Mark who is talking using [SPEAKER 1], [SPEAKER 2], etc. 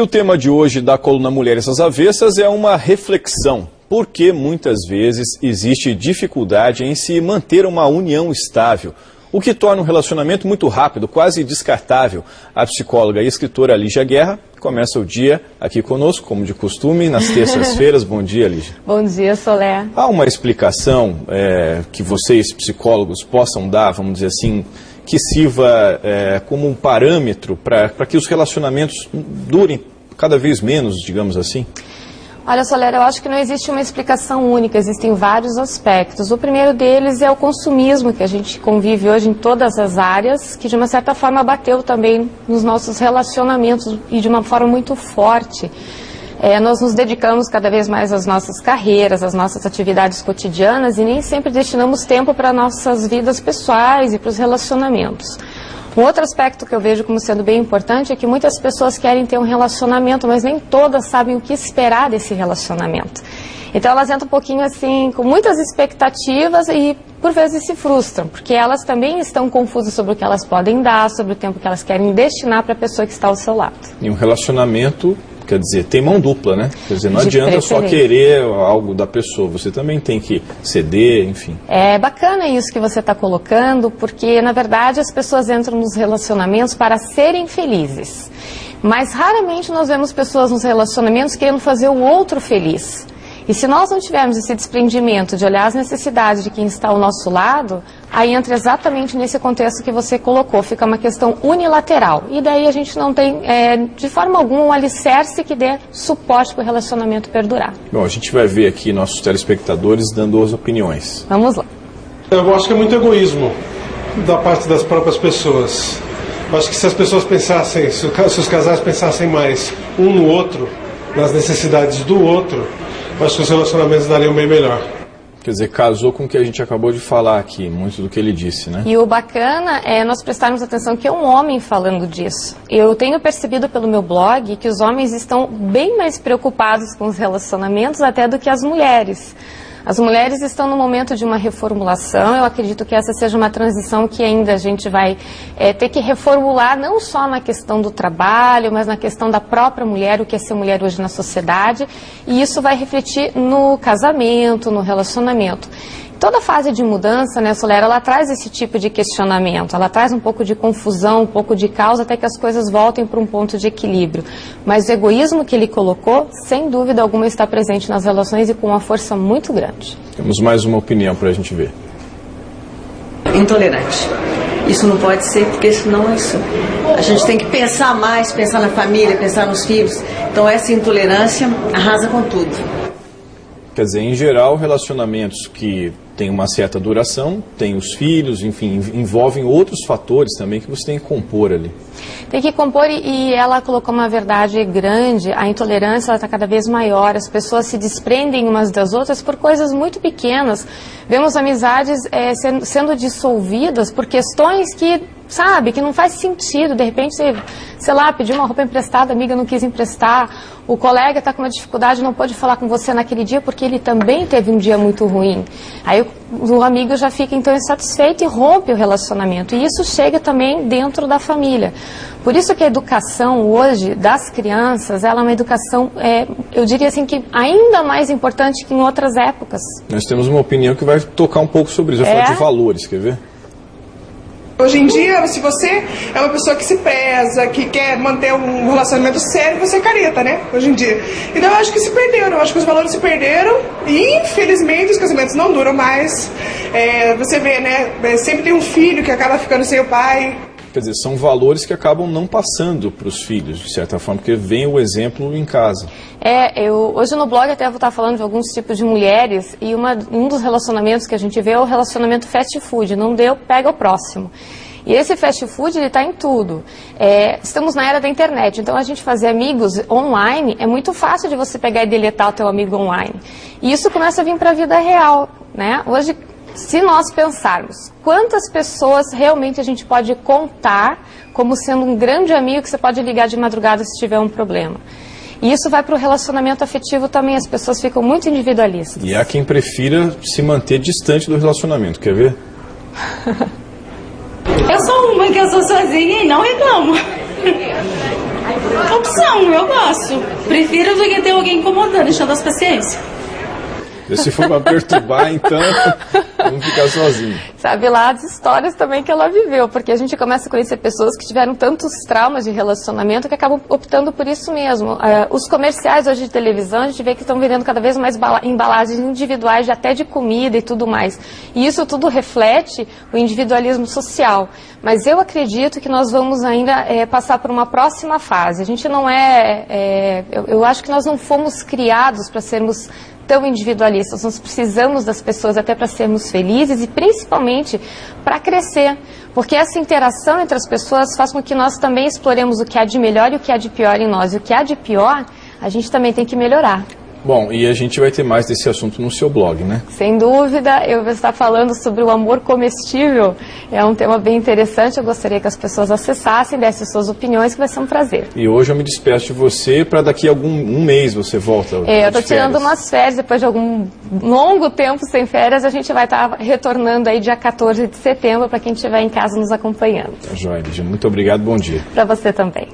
[SPEAKER 1] o tema de hoje da coluna Mulheres às Avessas é uma reflexão. Porque muitas vezes existe dificuldade em se manter uma união estável, o que torna um relacionamento muito rápido, quase descartável. A psicóloga e escritora Lígia Guerra começa o dia aqui conosco, como de costume, nas terças-feiras. Bom dia, Lígia.
[SPEAKER 2] Bom dia, Solé.
[SPEAKER 1] Há uma explicação que vocês, psicólogos, possam dar, vamos dizer assim, que sirva como um parâmetro para que os relacionamentos durem cada vez menos, digamos assim?
[SPEAKER 2] Olha, Soler, eu acho que não existe uma explicação única, existem vários aspectos. O primeiro deles é o consumismo, que a gente convive hoje em todas as áreas, que de uma certa forma bateu também nos nossos relacionamentos e de uma forma muito forte. Nós nos dedicamos cada vez mais às nossas carreiras, às nossas atividades cotidianas e nem sempre destinamos tempo para nossas vidas pessoais e para os relacionamentos. Um outro aspecto que eu vejo como sendo bem importante é que muitas pessoas querem ter um relacionamento, mas nem todas sabem o que esperar desse relacionamento. Então elas entram um pouquinho assim, com muitas expectativas e por vezes se frustram, porque elas também estão confusas sobre o que elas podem dar, sobre o tempo que elas querem destinar para a pessoa que está ao seu lado.
[SPEAKER 1] E um relacionamento, quer dizer, tem mão dupla, né? Quer dizer, não adianta só querer algo da pessoa, você também tem que ceder, enfim.
[SPEAKER 2] É bacana isso que você está colocando, porque, na verdade, as pessoas entram nos relacionamentos para serem felizes. Mas, raramente, nós vemos pessoas nos relacionamentos querendo fazer o outro feliz. E se nós não tivermos esse desprendimento de olhar as necessidades de quem está ao nosso lado, aí entra exatamente nesse contexto que você colocou, fica uma questão unilateral. E daí a gente não tem, de forma alguma, um alicerce que dê suporte para o relacionamento perdurar.
[SPEAKER 1] Bom, a gente vai ver aqui nossos telespectadores dando as opiniões.
[SPEAKER 2] Vamos lá.
[SPEAKER 3] Eu acho que é muito egoísmo da parte das próprias pessoas. Eu acho que se as pessoas pensassem, se os casais pensassem mais um no outro, nas necessidades do outro, acho que os relacionamentos dariam bem melhor.
[SPEAKER 1] Quer dizer, casou com o que a gente acabou de falar aqui, muito do que ele disse, né?
[SPEAKER 2] E o bacana é nós prestarmos atenção que é um homem falando disso. Eu tenho percebido pelo meu blog que os homens estão bem mais preocupados com os relacionamentos até do que as mulheres. As mulheres estão no momento de uma reformulação, eu acredito que essa seja uma transição que ainda a gente vai ter que reformular, não só na questão do trabalho, mas na questão da própria mulher, o que é ser mulher hoje na sociedade, e isso vai refletir no casamento, no relacionamento. Toda fase de mudança, né, Soler, ela traz esse tipo de questionamento, ela traz um pouco de confusão, um pouco de caos, até que as coisas voltem para um ponto de equilíbrio. Mas o egoísmo que ele colocou, sem dúvida alguma, está presente nas relações e com uma força muito grande.
[SPEAKER 1] Temos mais uma opinião para a gente ver.
[SPEAKER 4] Intolerante. Isso não pode ser, porque isso não é isso. A gente tem que pensar mais, pensar na família, pensar nos filhos. Então essa intolerância arrasa com tudo.
[SPEAKER 1] Quer dizer, em geral, relacionamentos que têm uma certa duração, têm os filhos, enfim, envolvem outros fatores também que você tem que compor ali.
[SPEAKER 2] Tem que compor e ela colocou uma verdade grande, a intolerância está cada vez maior, as pessoas se desprendem umas das outras por coisas muito pequenas. Vemos amizades sendo dissolvidas por questões que, sabe, que não faz sentido. De repente, você, sei lá, pediu uma roupa emprestada, a amiga não quis emprestar, o colega está com uma dificuldade, não pôde falar com você naquele dia porque ele também teve um dia muito ruim. Aí o amigo já fica então insatisfeito e rompe o relacionamento. E isso chega também dentro da família. Por isso que a educação hoje das crianças, ela é uma educação, eu diria assim, que ainda mais importante que em outras épocas.
[SPEAKER 1] Nós temos uma opinião que vai tocar um pouco sobre isso, vai falar de valores, quer ver?
[SPEAKER 5] Hoje em dia, se você é uma pessoa que se preza, que quer manter um relacionamento sério, você é careta, né? Hoje em dia. Então eu acho que se perderam, eu acho que os valores se perderam e infelizmente os casamentos não duram mais. Você vê, né? Sempre tem um filho que acaba ficando sem o pai.
[SPEAKER 1] Quer dizer, são valores que acabam não passando para os filhos, de certa forma, porque vem o exemplo em casa.
[SPEAKER 2] Hoje no blog até vou estar falando de alguns tipos de mulheres e um dos relacionamentos que a gente vê é o relacionamento fast food, não deu, pega o próximo. E esse fast food, ele está em tudo. Estamos na era da internet, então a gente fazer amigos online é muito fácil de você pegar e deletar o teu amigo online. E isso começa a vir para a vida real, né? Hoje, se nós pensarmos quantas pessoas realmente a gente pode contar como sendo um grande amigo que você pode ligar de madrugada se tiver um problema. E isso vai para o relacionamento afetivo também, as pessoas ficam muito individualistas.
[SPEAKER 1] E há quem prefira se manter distante do relacionamento, quer ver?
[SPEAKER 6] Eu sou uma que eu sou sozinha e não reclamo. Opção, eu gosto. Prefiro do que ter alguém incomodando, enchendo as paciências.
[SPEAKER 1] Se for para perturbar, então, vamos ficar sozinhos.
[SPEAKER 2] Sabe lá as histórias também que ela viveu, porque a gente começa a conhecer pessoas que tiveram tantos traumas de relacionamento que acabam optando por isso mesmo. Os comerciais hoje de televisão, a gente vê que estão vendendo cada vez mais embalagens individuais, até de comida e tudo mais. E isso tudo reflete o individualismo social. Mas eu acredito que nós vamos ainda passar por uma próxima fase. A gente não eu acho que nós não fomos criados para sermos tão individualistas. Nós precisamos das pessoas até para sermos felizes e principalmente para crescer, porque essa interação entre as pessoas faz com que nós também exploremos o que há de melhor e o que há de pior em nós. E o que há de pior, a gente também tem que melhorar.
[SPEAKER 1] Bom, e a gente vai ter mais desse assunto no seu blog, né?
[SPEAKER 2] Sem dúvida, eu vou estar falando sobre o amor comestível. É um tema bem interessante, eu gostaria que as pessoas acessassem, dessem suas opiniões, que vai ser um prazer.
[SPEAKER 1] E hoje eu me despeço de você, para daqui a um mês você volta.
[SPEAKER 2] Eu estou tirando umas férias, depois de algum longo tempo sem férias, a gente vai estar retornando aí dia 14 de setembro, para quem estiver em casa nos acompanhando.
[SPEAKER 1] Tá joia, Lígia. Muito obrigado, bom dia.
[SPEAKER 2] Para você também.